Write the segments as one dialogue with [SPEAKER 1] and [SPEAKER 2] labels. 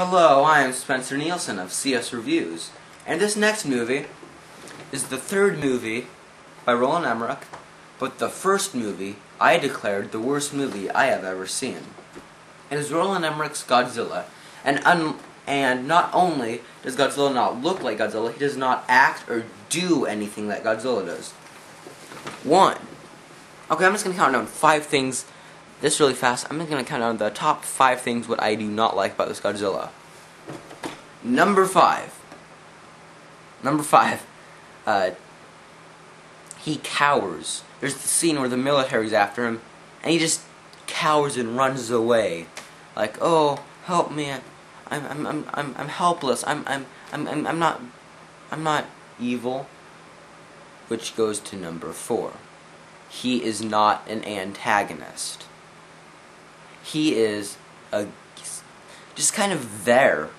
[SPEAKER 1] Hello, I am Spencer Nielsen of CS Reviews, and this next movie is the third movie by Roland Emmerich, but the first movie I declared the worst movie I have ever seen. It is Roland Emmerich's Godzilla, and not only does Godzilla not look like Godzilla, he does not act or do anything that Godzilla does. 1. Okay, I'm just going to count down 5 things. This really fast. I'm just going to count down the top 5 things what I do not like about this Godzilla. Number 5. He cowers. There's the scene where the military's after him, and he just cowers and runs away, like, "Oh, help me! I'm helpless. I'm not evil." Which goes to number 4. He is not an antagonist. He is just kind of there.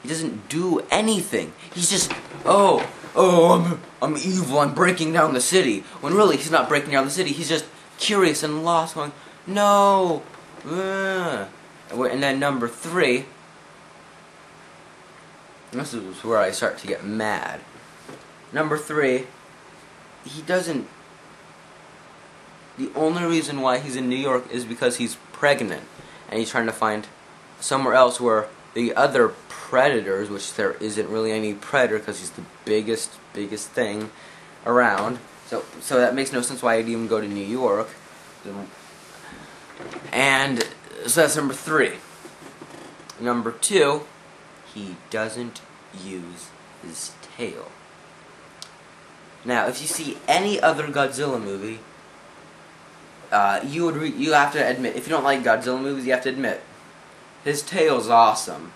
[SPEAKER 1] He doesn't do anything. He's just, I'm evil, I'm breaking down the city. When really, he's not breaking down the city. He's just curious and lost, going, no. And then number 3, this is where I start to get mad. Number 3, the only reason why he's in New York is because he's pregnant, and he's trying to find somewhere else where the other predators, which there isn't really any predator because he's the biggest thing around. So that makes no sense why I'd even go to New York. And so that's number 3. Number 2, he doesn't use his tail. Now, if you see any other Godzilla movie, you have to admit, if you don't like Godzilla movies, you have to admit, his tail's awesome.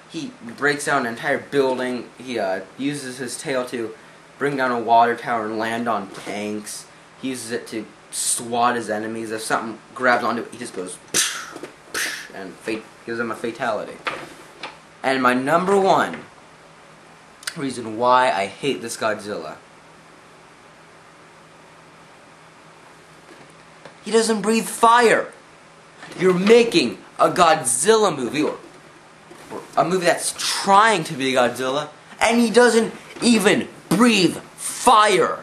[SPEAKER 1] He breaks down an entire building. He uses his tail to bring down a water tower and land on tanks. He uses it to swat his enemies. If something grabs onto it, he just goes and gives them a fatality. And my number 1 reason why I hate this Godzilla: he doesn't breathe fire. You're making a Godzilla movie, or a movie that's trying to be Godzilla, and he doesn't even breathe fire.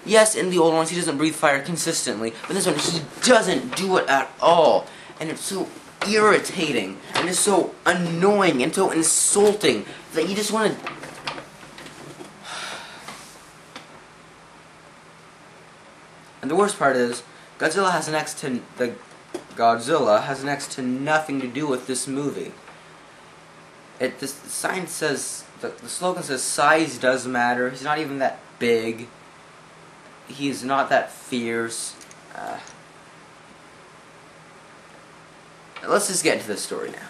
[SPEAKER 1] Yes, in the old ones he doesn't breathe fire consistently, but this one he doesn't do it at all. And it's so irritating, and it's so annoying, and so insulting, that you just want to... And the worst part is, Godzilla has next to nothing to do with this movie. The sign says, the slogan says, size does matter. He's not even that big. He's not that fierce. Let's just get into the story now.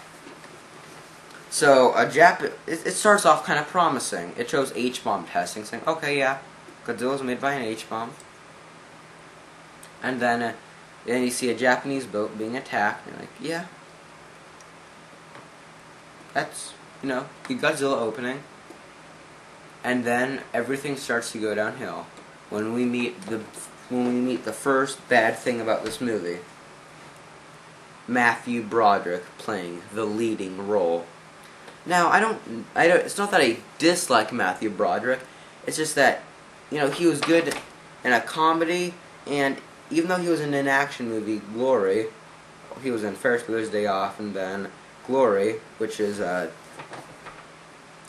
[SPEAKER 1] So, it starts off kind of promising. It shows H-bomb testing, saying, okay, yeah, Godzilla's made by an H-bomb. And then you see a Japanese boat being attacked, and you're like, yeah, that's, the Godzilla opening. And then everything starts to go downhill when we meet the first bad thing about this movie: Matthew Broderick playing the leading role. Now, it's not that I dislike Matthew Broderick. It's just that, he was good in a comedy, and even though he was in an action movie, Glory, he was in Ferris Bueller's Day Off, and then Glory, which is an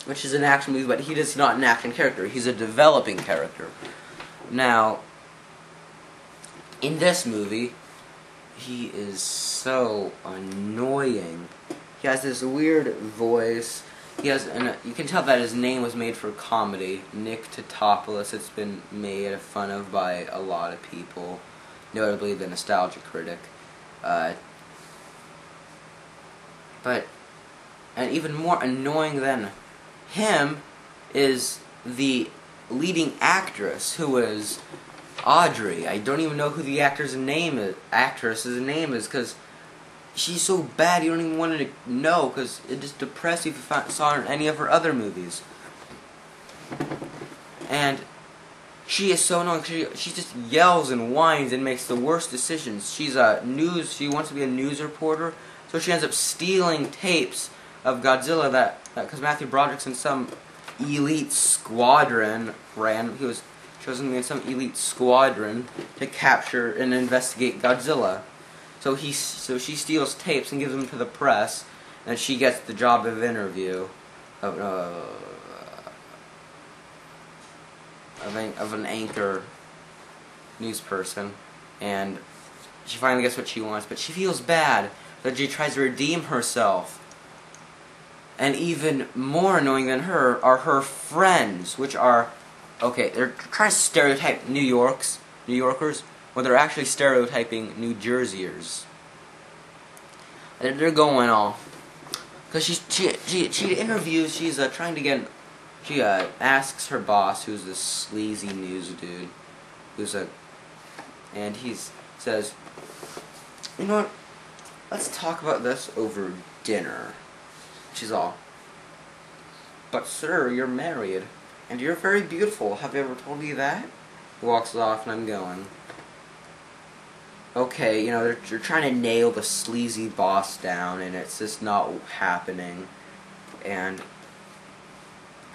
[SPEAKER 1] action movie, but he's not an action character. He's a developing character. Now, in this movie, he is so annoying. He has this weird voice. You can tell that his name was made for comedy. Nick Tatopoulos. It's been made fun of by a lot of people, notably the Nostalgia Critic. And even more annoying than him is the leading actress, who is Audrey. I don't even know who the actress's name is, because she's so bad you don't even want to know, because it just depressed you if you saw her in any of her other movies. And she is so annoying. She just yells and whines and makes the worst decisions. She wants to be a news reporter, so she ends up stealing tapes of Godzilla that because Matthew Broderick's in some elite squadron he was chosen to be in some elite squadron to capture and investigate Godzilla. So she steals tapes and gives them to the press, and she gets the job of interview of an anchor news person, and she finally gets what she wants, but she feels bad that she tries to redeem herself. And even more annoying than her are her friends, which are, okay, they're trying to stereotype New Yorkers, well, they're actually stereotyping New Jerseyers. They're going all, because she interviews, she's trying to get, she asks her boss, who's this sleazy news dude, and he says, you know what, let's talk about this over dinner. She's all, but sir, you're married, and you're very beautiful. Have I ever told you that? He walks off, and I'm going, okay, you know, they're trying to nail the sleazy boss down, and it's just not happening. And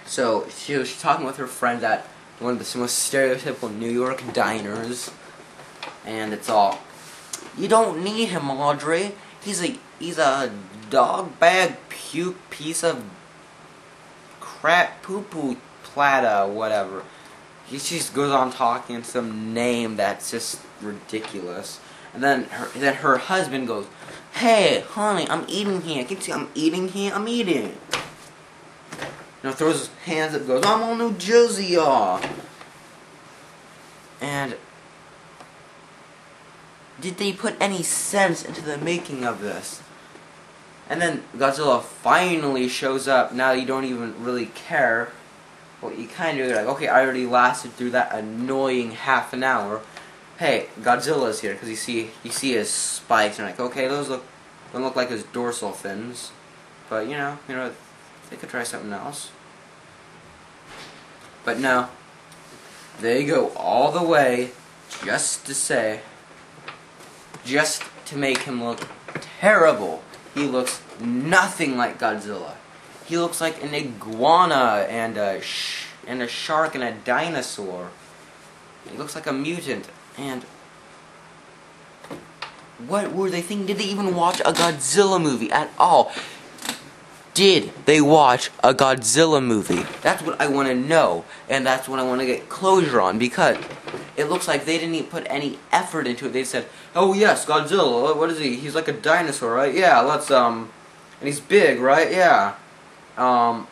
[SPEAKER 1] so she's talking with her friend at one of the most stereotypical New York diners, and it's all, you don't need him, Audrey. He's a dog bag puke piece of crap poo poo plata, whatever. She just goes on talking some name that's just ridiculous. And then her husband goes, hey, honey, I'm eating here. Can you see I'm eating here? I'm eating. You know, throws his hands up, goes, I'm on New Jersey, y'all. And did they put any sense into the making of this? And then Godzilla finally shows up. Now you don't even really care. Well, you kind of like, okay, I already lasted through that annoying half an hour. Hey, Godzilla's here, because you see his spikes, and like, okay, those don't look like his dorsal fins, but you know, they could try something else. But no, they go all the way just to make him look terrible. He looks nothing like Godzilla. He looks like an iguana and a shark and a dinosaur. He looks like a mutant. And what were they thinking? Did they even watch a Godzilla movie at all? Did they watch a Godzilla movie? That's what I want to know, and that's what I want to get closure on, because it looks like they didn't even put any effort into it. They said, oh yes, Godzilla, what is he? He's like a dinosaur, right? Yeah, let's, and he's big, right? Yeah. And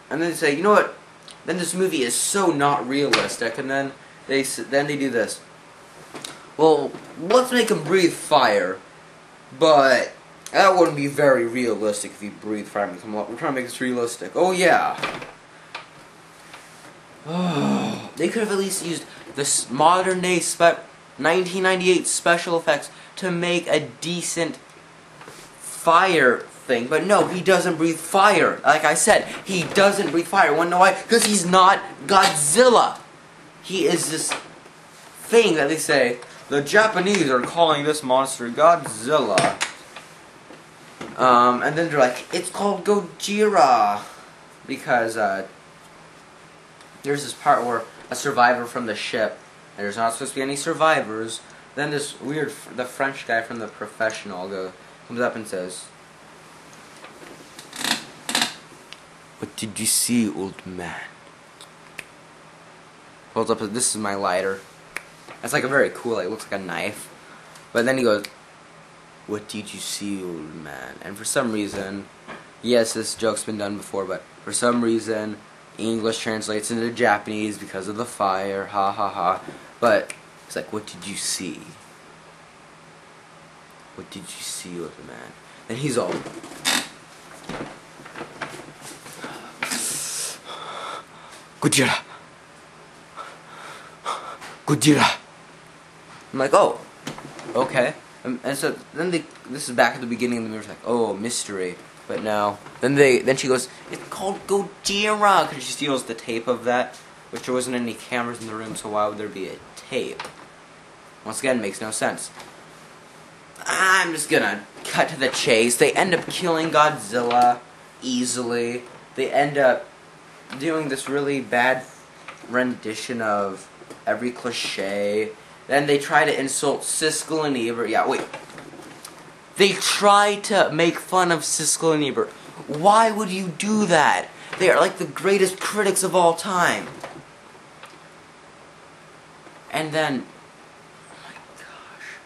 [SPEAKER 1] then they say, you know what? Then this movie is so not realistic, and then they do this. Well, let's make him breathe fire, but that wouldn't be very realistic if he breathed fire and come up. We're trying to make this realistic. Oh yeah. They could have at least used this modern day 1998 special effects to make a decent fire thing, but no, he doesn't breathe fire. Like I said, he doesn't breathe fire. Wanna know why? Because he's not Godzilla. He is this thing that they say, the Japanese are calling this monster Godzilla. And then they're like, it's called Gojira. Because, there's this part where a survivor from the ship, and there's not supposed to be any survivors, then this the French guy from The Professional comes up and says, what did you see, old man? Holds up, this is my lighter. It's like a very cool, it looks like a knife. But then he goes, what did you see, old man? And for some reason, yes, this joke's been done before, but for some reason, English translates into Japanese because of the fire, ha ha ha. But it's like, what did you see? What did you see, old man? And he's all, Gojira. Godzilla. I'm like, oh, okay. And so then this is back at the beginning of the movie. It's like, oh, mystery. But no. Then she goes, it's called Gojira, because she steals the tape of that, which there wasn't any cameras in the room, so why would there be a tape? Once again, makes no sense. I'm just gonna cut to the chase. They end up killing Godzilla easily. They end up doing this really bad rendition of every cliche. Then they try to insult Siskel and Ebert. Yeah, wait. They try to make fun of Siskel and Ebert. Why would you do that? They are like the greatest critics of all time. And then, oh my gosh.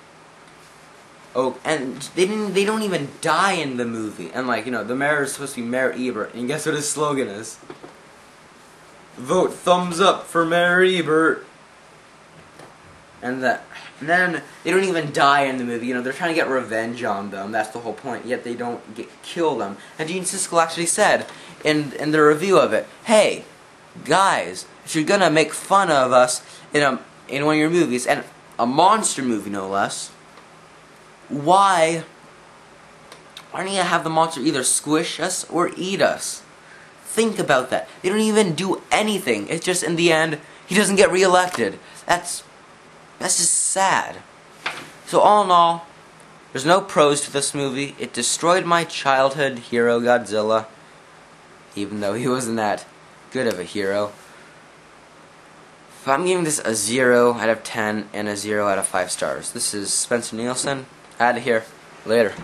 [SPEAKER 1] Oh, and they don't even die in the movie. And like, you know, the mayor is supposed to be Mayor Ebert. And guess what his slogan is? Vote thumbs up for Mayor Ebert. And then they don't even die in the movie. You know, they're trying to get revenge on them. That's the whole point. Yet they don't kill them. And Gene Siskel actually said in the review of it, hey, guys, if you're gonna make fun of us in one of your movies, and a monster movie no less, why aren't you gonna have the monster either squish us or eat us? Think about that. They don't even do anything. It's just in the end, he doesn't get reelected. That's just sad. So all in all, there's no pros to this movie. It destroyed my childhood hero Godzilla, even though he wasn't that good of a hero. I'm giving this a 0 out of 10 and a 0 out of 5 stars. This is Spencer Nielsen. Out of here. Later.